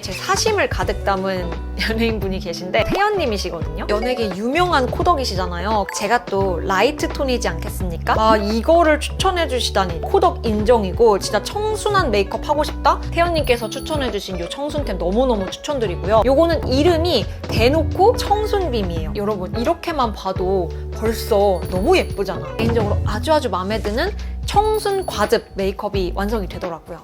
제 사심을 가득 담은 연예인분이 계신데 태연님이시거든요. 연예계 유명한 코덕이시잖아요. 제가 또 라이트 톤이지 않겠습니까? 이거를 추천해주시다니 코덕 인정이고 진짜 청순한 메이크업 하고 싶다? 태연님께서 추천해주신 이 청순템 너무너무 추천드리고요. 요거는 이름이 대놓고 청순빔이에요. 여러분 이렇게만 봐도 벌써 너무 예쁘잖아. 개인적으로 아주 마음에 드는 청순 과즙 메이크업이 완성이 되더라고요.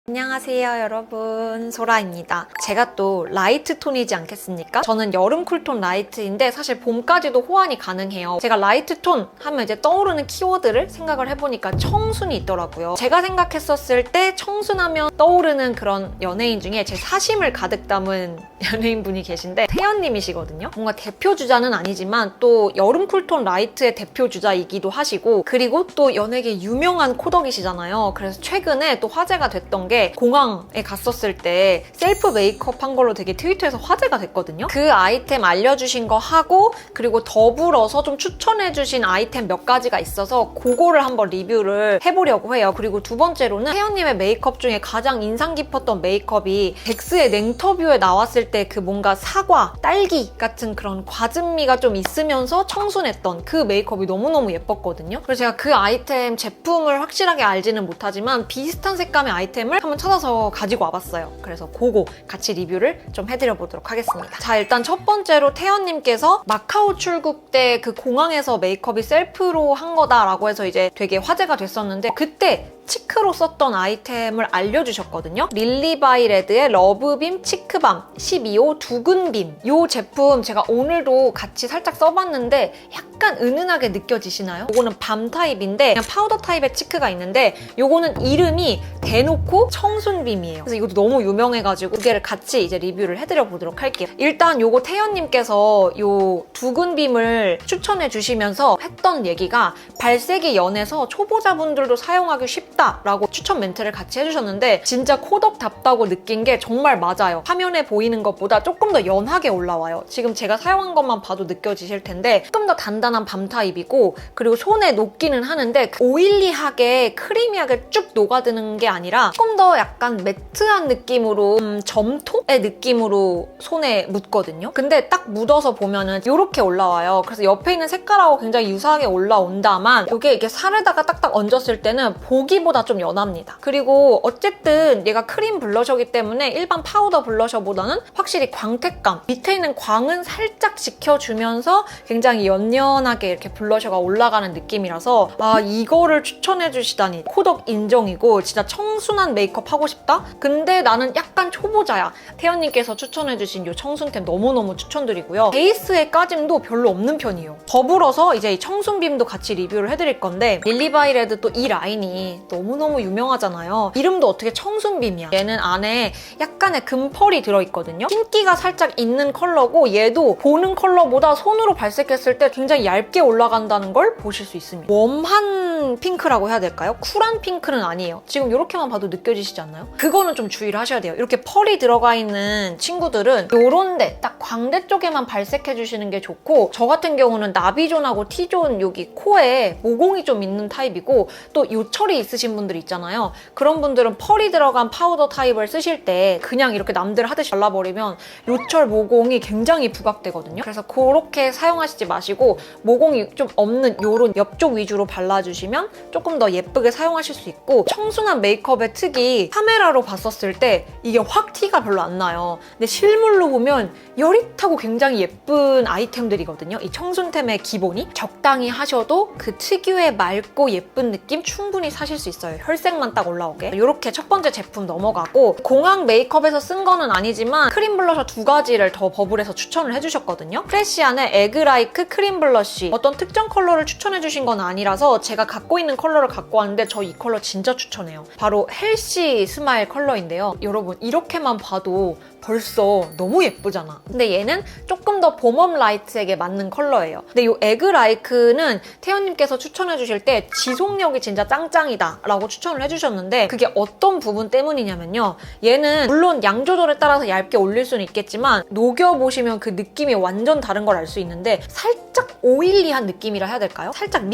안녕하세요 여러분, 소라입니다. 제가 또 라이트 톤이지 않겠습니까? 저는 여름 쿨톤 라이트인데 사실 봄까지도 호환이 가능해요. 제가 라이트 톤 하면 이제 떠오르는 키워드를 생각을 해보니까 청순이 있더라고요. 제가 생각했었을 때 청순하면 떠오르는 그런 연예인 중에 제 사심을 가득 담은 연예인분이 계신데 태연님이시거든요. 뭔가 대표 주자는 아니지만 또 여름 쿨톤 라이트의 대표 주자이기도 하시고, 그리고 또 연예계 유명한 코덕이시잖아요. 그래서 최근에 또 화제가 됐던 게 공항에 갔었을 때 셀프 메이크업 한 걸로 되게 트위터에서 화제가 됐거든요. 그 아이템 알려주신 거 하고, 그리고 더불어서 좀 추천해주신 아이템 몇 가지가 있어서 그거를 한번 리뷰를 해보려고 해요. 그리고 두 번째로는 태연님의 메이크업 중에 가장 인상 깊었던 메이크업이 덱스의 냉터뷰에 나왔을 때 그 뭔가 사과, 딸기 같은 그런 과즙미가 좀 있으면서 청순했던 그 메이크업이 너무너무 예뻤거든요. 그래서 제가 그 아이템 제품을 확실하게 알지는 못하지만 비슷한 색감의 아이템을 한번 찾아서 가지고 와봤어요. 그래서 그거 같이 리뷰를 좀 해드려 보도록 하겠습니다. 자, 일단 첫 번째로 태연님께서 마카오 출국 때 그 공항에서 메이크업이 셀프로 한 거다라고 해서 이제 되게 화제가 됐었는데, 그때 치크로 썼던 아이템을 알려주셨거든요. 릴리바이레드의 러브빔 치크밤 12호 두근빔. 이 제품 제가 오늘도 같이 살짝 써봤는데 약간 은은하게 느껴지시나요? 이거는 밤 타입인데 그냥 파우더 타입의 치크가 있는데, 이거는 이름이 대놓고 청순빔이에요. 그래서 이것도 너무 유명해가지고 두 개를 같이 이제 리뷰를 해드려 보도록 할게요. 일단 요거 태연님께서 요 두근빔을 추천해 주시면서 했던 얘기가 발색이 연해서 초보자분들도 사용하기 쉽다 라고 추천 멘트를 같이 해주셨는데, 진짜 코덕답다고 느낀 게 정말 맞아요. 화면에 보이는 것보다 조금 더 연하게 올라와요. 지금 제가 사용한 것만 봐도 느껴지실 텐데 조금 더 단단한 밤 타입이고, 그리고 손에 녹기는 하는데 오일리하게 크리미하게 쭉 녹아드는 게 아니라 조금 더 약간 매트한 느낌으로 점토의 느낌으로 손에 묻거든요. 근데 딱 묻어서 보면은 이렇게 올라와요. 그래서 옆에 있는 색깔하고 굉장히 유사하게 올라온다만 이게 살에다가 딱딱 얹었을 때는 보기보다 좀 연합니다. 그리고 어쨌든 얘가 크림 블러셔이기 때문에 일반 파우더 블러셔보다는 확실히 광택감, 밑에 있는 광은 살짝 지켜주면서 굉장히 연연하게 이렇게 블러셔가 올라가는 느낌이라서 이거를 추천해주시다니 코덕 인정이고 진짜 청순한 메이크업 하고 싶다? 근데 나는 약간 초보자야. 태연님께서 추천해주신 이 청순템 너무너무 추천드리고요. 베이스의 까짐도 별로 없는 편이에요. 더불어서 이제 이 청순빔도 같이 리뷰를 해드릴 건데, 릴리바이레드 또 이 라인이 너무너무 유명하잖아요. 이름도 어떻게 청순빔이야. 얘는 안에 약간의 금펄이 들어있거든요. 흰기가 살짝 있는 컬러고, 얘도 보는 컬러보다 손으로 발색했을 때 굉장히 얇게 올라간다는 걸 보실 수 있습니다. 웜한 핑크라고 해야 될까요? 쿨한 핑크는 아니에요. 지금 이렇게만 봐도 느껴지시지 않나요? 그거는 좀 주의를 하셔야 돼요. 이렇게 펄이 들어가 있는 친구들은 요런데 딱 광대 쪽에만 발색해주시는 게 좋고, 저 같은 경우는 나비존하고 T존 여기 코에 모공이 좀 있는 타입이고, 또 요철이 있으신 분들 있잖아요. 그런 분들은 펄이 들어간 파우더 타입을 쓰실 때 그냥 이렇게 남들 하듯이 발라버리면 요철 모공이 굉장히 부각되거든요. 그래서 그렇게 사용하시지 마시고 모공이 좀 없는 요런 옆쪽 위주로 발라주시면 조금 더 예쁘게 사용하실 수 있고, 청순한 메이크업의 특이 카메라로 봤었을 때 이게 확 티가 별로 안 나요. 근데 실물로 보면 여릿하고 굉장히 예쁜 아이템들이거든요. 이 청순템의 기본이 적당히 하셔도 그 특유의 맑고 예쁜 느낌 충분히 사실 수 있어요. 혈색만 딱 올라오게. 이렇게 첫 번째 제품 넘어가고, 공항 메이크업에서 쓴 거는 아니지만 크림 블러셔 두 가지를 더 버블에서 추천을 해주셨거든요. 프레시안의 에그라이크 크림 블러쉬. 어떤 특정 컬러를 추천해주신 건 아니라서 제가 갖고 있는 컬러를 갖고 왔는데 저 이 컬러 진짜 추천해요. 바로 헬시 스마일 컬러인데요. 여러분 이렇게만 봐도 벌써 너무 예쁘잖아. 근데 얘는 조금 더 봄웜 라이트에게 맞는 컬러예요. 근데 이 에그라이크는 태연님께서 추천해 주실 때 지속력이 진짜 짱짱이다 라고 추천을 해주셨는데 그게 어떤 부분 때문이냐면요. 얘는 물론 양 조절에 따라서 얇게 올릴 수는 있겠지만 녹여보시면 그 느낌이 완전 다른 걸 알 수 있는데 살짝 오일리한 느낌이라 해야 될까요? 살짝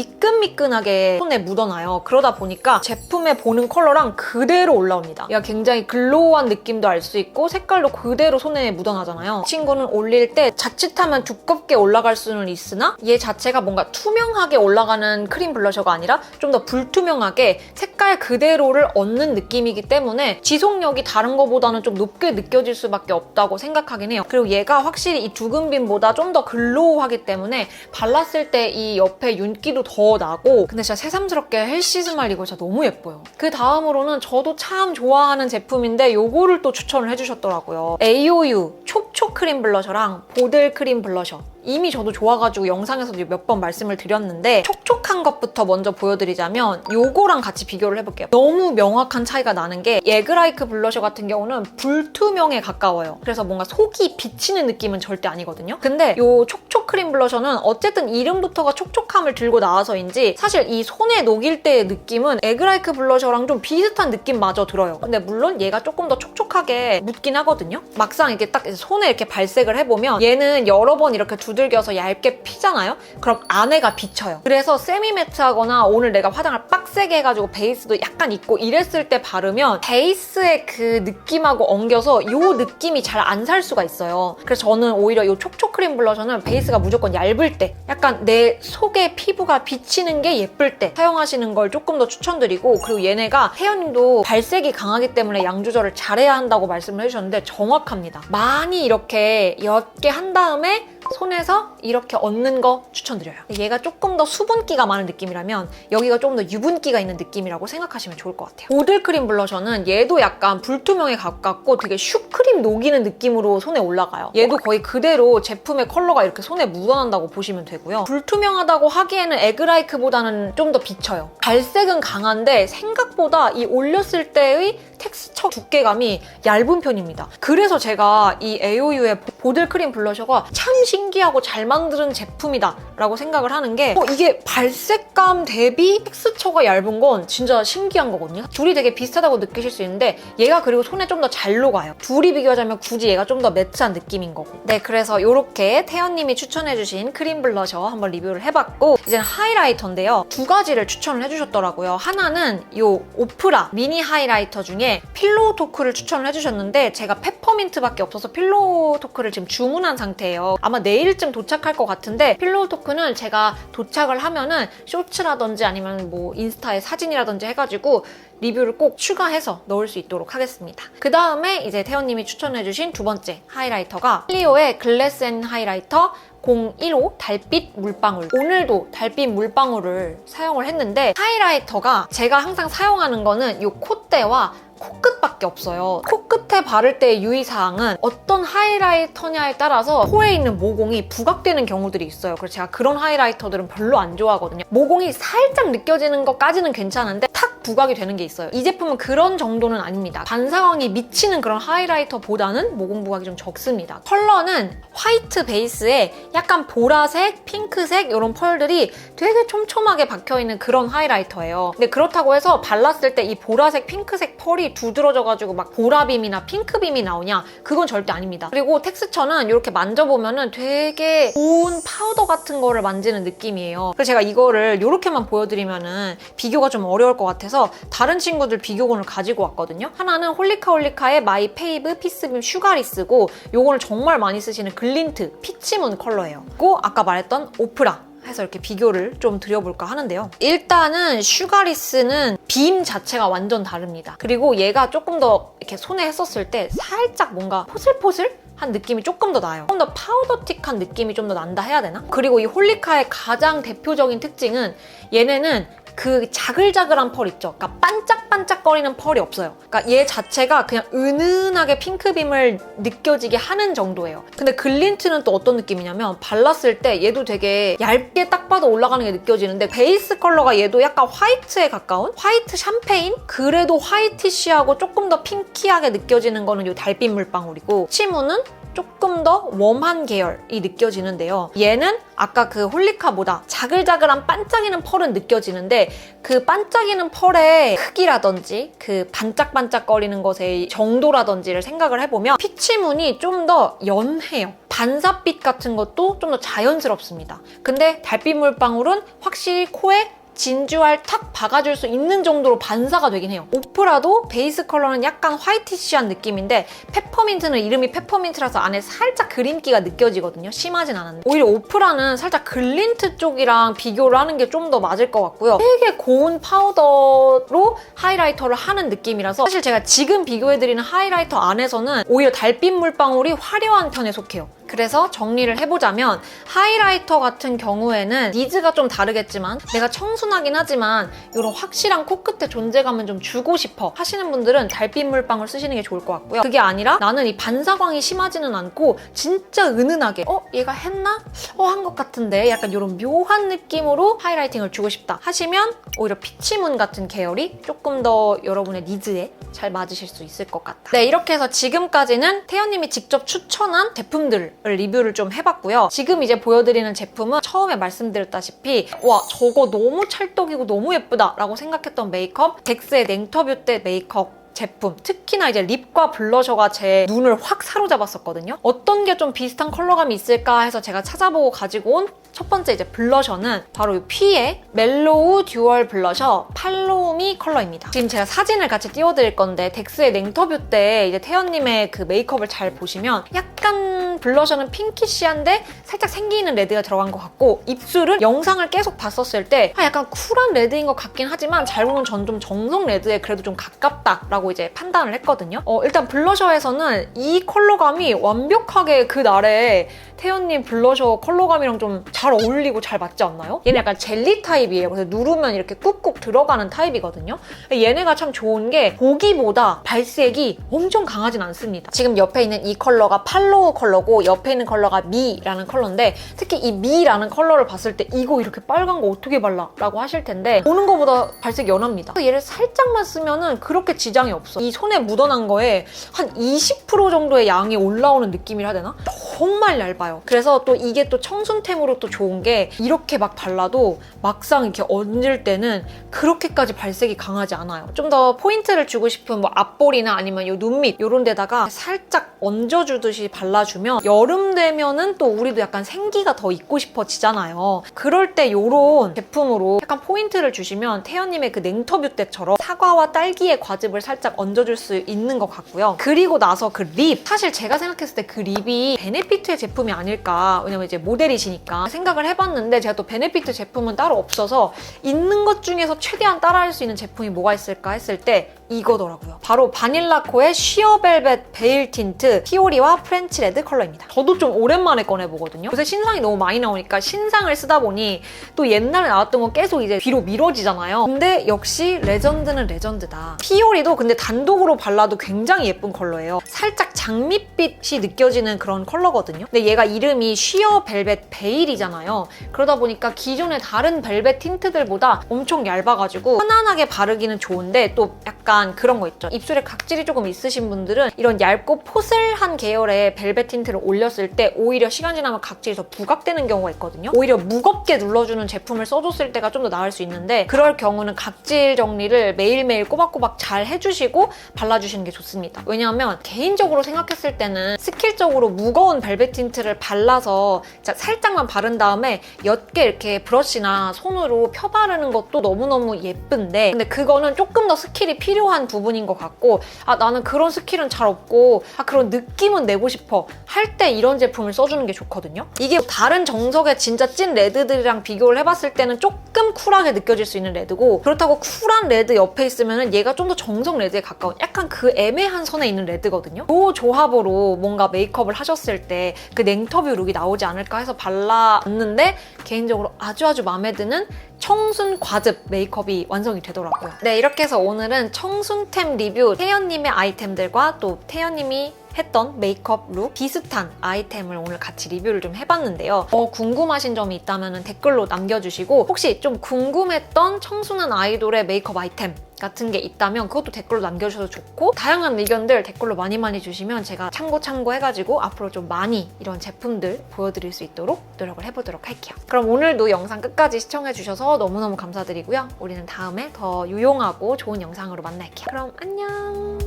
미끈미끈하게 손에 묻어나요. 그러다 보니까 제품에 보는 컬러랑 그대로 올라옵니다. 얘가 굉장히 글로우한 느낌도 알 수 있고 색깔도 그대로 손에 묻어나잖아요. 이 친구는 올릴 때 자칫하면 두껍게 올라갈 수는 있으나 얘 자체가 뭔가 투명하게 올라가는 크림 블러셔가 아니라 좀 더 불투명하게 색깔 그대로를 얻는 느낌이기 때문에 지속력이 다른 거보다는 좀 높게 느껴질 수밖에 없다고 생각하긴 해요. 그리고 얘가 확실히 이 두근빔보다 좀 더 글로우하기 때문에 발랐을 때 이 옆에 윤기도 더 나고 근데 진짜 새삼스럽게 헬시 스마일 이거 진짜 너무 예뻐요. 그 다음으로는 저도 참 좋아하는 제품인데 요거를 또 추천을 해주셨더라고요. AOU 촉촉 크림 블러셔랑 보들 크림 블러셔. 이미 저도 좋아가지고 영상에서도 몇 번 말씀을 드렸는데 촉촉한 것부터 먼저 보여드리자면 요거랑 같이 비교를 해볼게요. 너무 명확한 차이가 나는 게 에그라이크 블러셔 같은 경우는 불투명에 가까워요. 그래서 뭔가 속이 비치는 느낌은 절대 아니거든요. 근데 요 촉촉 크림 블러셔는 어쨌든 이름부터가 촉촉함을 들고 나와서인지 사실 이 손에 녹일 때의 느낌은 에그라이크 블러셔랑 좀 비슷한 느낌마저 들어요. 근데 물론 얘가 조금 더 촉촉하게 묻긴 하거든요. 막상 이렇게 딱 손에 이렇게 발색을 해보면 얘는 여러 번 이렇게 두들겨서 얇게 피잖아요? 그럼 안에가 비쳐요. 그래서 세미 매트하거나 오늘 내가 화장을 빡세게 해가지고 베이스도 약간 있고 이랬을 때 바르면 베이스의 그 느낌하고 엉겨서 이 느낌이 잘 안 살 수가 있어요. 그래서 저는 오히려 이 촉촉 크림 블러셔는 베이스가 무조건 얇을 때 약간 내 속에 피부가 비치는 게 예쁠 때 사용하시는 걸 조금 더 추천드리고 그리고 얘네가 태연님도 발색이 강하기 때문에 양 조절을 잘해야 한다고 말씀을 해주셨는데 정확합니다. 많이 이렇게 옅게 한 다음에 손에서 이렇게 얹는 거 추천드려요. 얘가 조금 더 수분기가 많은 느낌이라면 여기가 조금 더 유분기가 있는 느낌이라고 생각하시면 좋을 것 같아요. 보들 크림 블러셔는 얘도 약간 불투명에 가깝고 되게 슈크림 녹이는 느낌으로 손에 올라가요. 얘도 거의 그대로 제품의 컬러가 이렇게 손에 묻어난다고 보시면 되고요. 불투명하다고 하기에는 에그라이크보다는 좀 더 비쳐요. 발색은 강한데 생각보다 이 올렸을 때의 텍스처 두께감이 얇은 편입니다. 그래서 제가 이 AOU의 보들 크림 블러셔가 참 신기하고 잘 만드는 제품이다 라고 생각을 하는 게 이게 발색감 대비 텍스처가 얇은 건 진짜 신기한 거거든요. 둘이 되게 비슷하다고 느끼실 수 있는데 얘가 그리고 손에 좀 더 잘 녹아요. 둘이 비교하자면 굳이 얘가 좀 더 매트한 느낌인 거고. 네, 그래서 이렇게 태연님이 추천해주신 크림 블러셔 한번 리뷰를 해봤고 이제는 하이라이터인데요. 두 가지를 추천을 해주셨더라고요. 하나는 이 오프라 미니 하이라이터 중에 필로우 토크를 추천을 해주셨는데 제가 페퍼민트밖에 없어서 필로우 토크를 지금 주문한 상태예요. 아마 내일쯤 도착할 것 같은데 필로우 토크는 제가 도착을 하면은 쇼츠라든지 아니면 뭐 인스타에 사진이라든지 해가지고 리뷰를 꼭 추가해서 넣을 수 있도록 하겠습니다. 그 다음에 이제 태연님이 추천해주신 두 번째 하이라이터가 클리오의 글래스 앤 하이라이터 015 달빛 물방울. 오늘도 달빛 물방울을 사용을 했는데 하이라이터가 제가 항상 사용하는 거는 이 콧대와 코끝밖에 없어요. 코끝에 바를 때의 유의사항은 어떤 하이라이터냐에 따라서 코에 있는 모공이 부각되는 경우들이 있어요. 그래서 제가 그런 하이라이터들은 별로 안 좋아하거든요. 모공이 살짝 느껴지는 것까지는 괜찮은데 탁 부각이 되는 게 있어요. 이 제품은 그런 정도는 아닙니다. 반사광이 미치는 그런 하이라이터보다는 모공 부각이 좀 적습니다. 컬러는 화이트 베이스에 약간 보라색, 핑크색 이런 펄들이 되게 촘촘하게 박혀있는 그런 하이라이터예요. 근데 그렇다고 해서 발랐을 때 이 보라색, 핑크색 펄이 두드러져가지고 막 보라빔이나 핑크빔이 나오냐? 그건 절대 아닙니다. 그리고 텍스처는 이렇게 만져보면은 되게 고운 파우더 같은 거를 만지는 느낌이에요. 그래서 제가 이거를 이렇게만 보여드리면은 비교가 좀 어려울 것 같아서 다른 친구들 비교군을 가지고 왔거든요. 하나는 홀리카홀리카의 마이 페이브 피스빔 슈가리스고 요거를 정말 많이 쓰시는 글린트 피치문 컬러예요. 그리고 아까 말했던 오프라 해서 이렇게 비교를 좀 드려볼까 하는데요. 일단은 슈가리스는 빔 자체가 완전 다릅니다. 그리고 얘가 조금 더 이렇게 손에 했었을 때 살짝 뭔가 포슬포슬? 한 느낌이 조금 더 나요. 조금 더 파우더틱한 느낌이 좀 더 난다 해야 되나? 그리고 이 홀리카의 가장 대표적인 특징은 얘네는 그 자글자글한 펄 있죠? 그러니까 반짝반짝거리는 펄이 없어요. 그러니까 얘 자체가 그냥 은은하게 핑크빔을 느껴지게 하는 정도예요. 근데 글린트는 또 어떤 느낌이냐면 발랐을 때 얘도 되게 얇게 딱 봐도 올라가는 게 느껴지는데 베이스 컬러가 얘도 약간 화이트에 가까운 화이트 샴페인? 그래도 화이티쉬하고 조금 더 핑키하게 느껴지는 거는 이 달빛 물방울이고 치무는 조금 더 웜한 계열이 느껴지는데요. 얘는 아까 그 홀리카보다 자글자글한 반짝이는 펄은 느껴지는데 그 반짝이는 펄의 크기라든지 그 반짝반짝거리는 것의 정도라든지를 생각을 해보면 피치문이 좀 더 연해요. 반사빛 같은 것도 좀 더 자연스럽습니다. 근데 달빛 물방울은 확실히 코에 진주알 탁 박아줄 수 있는 정도로 반사가 되긴 해요. 오프라도 베이스 컬러는 약간 화이티시한 느낌인데 페퍼민트는 이름이 페퍼민트라서 안에 살짝 그린기가 느껴지거든요. 심하진 않은데 오히려 오프라는 살짝 글린트 쪽이랑 비교를 하는 게 좀 더 맞을 것 같고요. 되게 고운 파우더로 하이라이터를 하는 느낌이라서 사실 제가 지금 비교해드리는 하이라이터 안에서는 오히려 달빛 물방울이 화려한 편에 속해요. 그래서 정리를 해보자면 하이라이터 같은 경우에는 니즈가 좀 다르겠지만 내가 청순하긴 하지만 이런 확실한 코끝의 존재감은 좀 주고 싶어 하시는 분들은 달빛 물방울 쓰시는 게 좋을 것 같고요. 그게 아니라 나는 이 반사광이 심하지는 않고 진짜 은은하게 얘가 했나? 한 것 같은데 약간 이런 묘한 느낌으로 하이라이팅을 주고 싶다 하시면 오히려 피치문 같은 계열이 조금 더 여러분의 니즈에 잘 맞으실 수 있을 것 같다. 네, 이렇게 해서 지금까지는 태연님이 직접 추천한 제품들 리뷰를 좀 해봤고요. 지금 이제 보여드리는 제품은 처음에 말씀드렸다시피 와 저거 너무 찰떡이고 너무 예쁘다 라고 생각했던 메이크업 덱스의 냉터뷰 때 메이크업 제품, 특히나 이제 립과 블러셔가 제 눈을 확 사로잡았었거든요. 어떤 게 좀 비슷한 컬러감이 있을까 해서 제가 찾아보고 가지고 온 첫 번째 이제 블러셔는 바로 이 피의 멜로우 듀얼 블러셔 팔로우미 컬러입니다. 지금 제가 사진을 같이 띄워드릴 건데 덱스의 냉터뷰 때 이제 태연님의 그 메이크업을 잘 보시면 약간 블러셔는 핑키시한데 살짝 생기 있는 레드가 들어간 것 같고 입술은 영상을 계속 봤었을 때 약간 쿨한 레드인 것 같긴 하지만 잘 보면 전 좀 정성 레드에 그래도 좀 가깝다라고 이제 판단을 했거든요. 일단 블러셔에서는 이 컬러감이 완벽하게 그날의 태연님 블러셔 컬러감이랑 좀 잘 어울리고 잘 맞지 않나요? 얘는 약간 젤리 타입이에요. 그래서 누르면 이렇게 꾹꾹 들어가는 타입이거든요. 얘네가 참 좋은 게 보기보다 발색이 엄청 강하진 않습니다. 지금 옆에 있는 이 컬러가 팔로우 컬러고 옆에 있는 컬러가 미라는 컬러인데 특히 이 미라는 컬러를 봤을 때 이거 이렇게 빨간 거 어떻게 발라? 라고 하실 텐데 보는 거보다 발색이 연합니다. 얘를 살짝만 쓰면은 그렇게 지장이 없어. 이 손에 묻어난 거에 한 20% 정도의 양이 올라오는 느낌이라 해야 되나? 정말 얇아요. 그래서 또 이게 또 청순템으로 또 좋은 게 이렇게 막 발라도 막상 이렇게 얹을 때는 그렇게까지 발색이 강하지 않아요. 좀 더 포인트를 주고 싶은 뭐 앞볼이나 아니면 이 눈밑 이런 데다가 살짝 얹어주듯이 발라주면 여름 되면은 또 우리도 약간 생기가 더 있고 싶어지잖아요. 그럴 때 이런 제품으로 약간 포인트를 주시면 태연님의 그 냉터뷰 때처럼 사과와 딸기의 과즙을 살짝 얹어줄 수 있는 것 같고요. 그리고 나서 그 립! 사실 제가 생각했을 때 그 립이 베네피트의 제품이 아닐까, 왜냐면 이제 모델이시니까 생각을 해봤는데 제가 또 베네피트 제품은 따로 없어서 있는 것 중에서 최대한 따라할 수 있는 제품이 뭐가 있을까 했을 때 이거더라고요. 바로 바닐라코의 쉬어벨벳 베일 틴트 피오리와 프렌치 레드 컬러입니다. 저도 좀 오랜만에 꺼내보거든요. 요새 신상이 너무 많이 나오니까 신상을 쓰다 보니 또 옛날에 나왔던 거 계속 이제 뒤로 미뤄지잖아요. 근데 역시 레전드는 레전드다. 피오리도 근데 단독으로 발라도 굉장히 예쁜 컬러예요. 살짝 장밋빛이 느껴지는 그런 컬러거든요. 근데 얘가 이름이 쉬어벨벳 베일이잖아요. 그러다 보니까 기존의 다른 벨벳 틴트들보다 엄청 얇아가지고 편안하게 바르기는 좋은데 또 약간 그런 거 있죠. 입술에 각질이 조금 있으신 분들은 이런 얇고 포슬한 계열의 벨벳 틴트를 올렸을 때 오히려 시간 지나면 각질이 더 부각되는 경우가 있거든요. 오히려 무겁게 눌러주는 제품을 써줬을 때가 좀 더 나을 수 있는데 그럴 경우는 각질 정리를 매일매일 꼬박꼬박 잘 해주시고 발라주시는 게 좋습니다. 왜냐하면 개인적으로 생각했을 때는 스킬적으로 무거운 벨벳 틴트를 발라서 살짝만 바른 다음에 옅게 이렇게 브러쉬나 손으로 펴바르는 것도 너무너무 예쁜데 근데 그거는 조금 더 스킬이 필요한 부분인 것 같고 나는 그런 스킬은 잘 없고 그런 느낌은 내고 싶어 할 때 이런 제품을 써주는 게 좋거든요. 이게 다른 정석의 진짜 찐 레드들이랑 비교를 해봤을 때는 조금 쿨하게 느껴질 수 있는 레드고 그렇다고 쿨한 레드 옆에 있으면 얘가 좀 더 정석 레드에 가까운 약간 그 애매한 선에 있는 레드거든요. 이 조합으로 뭔가 메이크업을 하셨을 때 그 냉터뷰 룩이 나오지 않을까 해서 발라봤는데 개인적으로 아주 마음에 드는 청순 과즙 메이크업이 완성이 되더라고요. 네, 이렇게 해서 오늘은 청순템 리뷰 태연님의 아이템들과 또 태연님이 했던 메이크업 룩 비슷한 아이템을 오늘 같이 리뷰를 좀 해봤는데요. 궁금하신 점이 있다면 댓글로 남겨주시고 혹시 좀 궁금했던 청순한 아이돌의 메이크업 아이템 같은 게 있다면 그것도 댓글로 남겨주셔도 좋고, 다양한 의견들 댓글로 많이 주시면 제가 참고해가지고 앞으로 좀 많이 이런 제품들 보여드릴 수 있도록 노력을 해보도록 할게요. 그럼 오늘도 영상 끝까지 시청해주셔서 너무너무 감사드리고요. 우리는 다음에 더 유용하고 좋은 영상으로 만날게요. 그럼 안녕!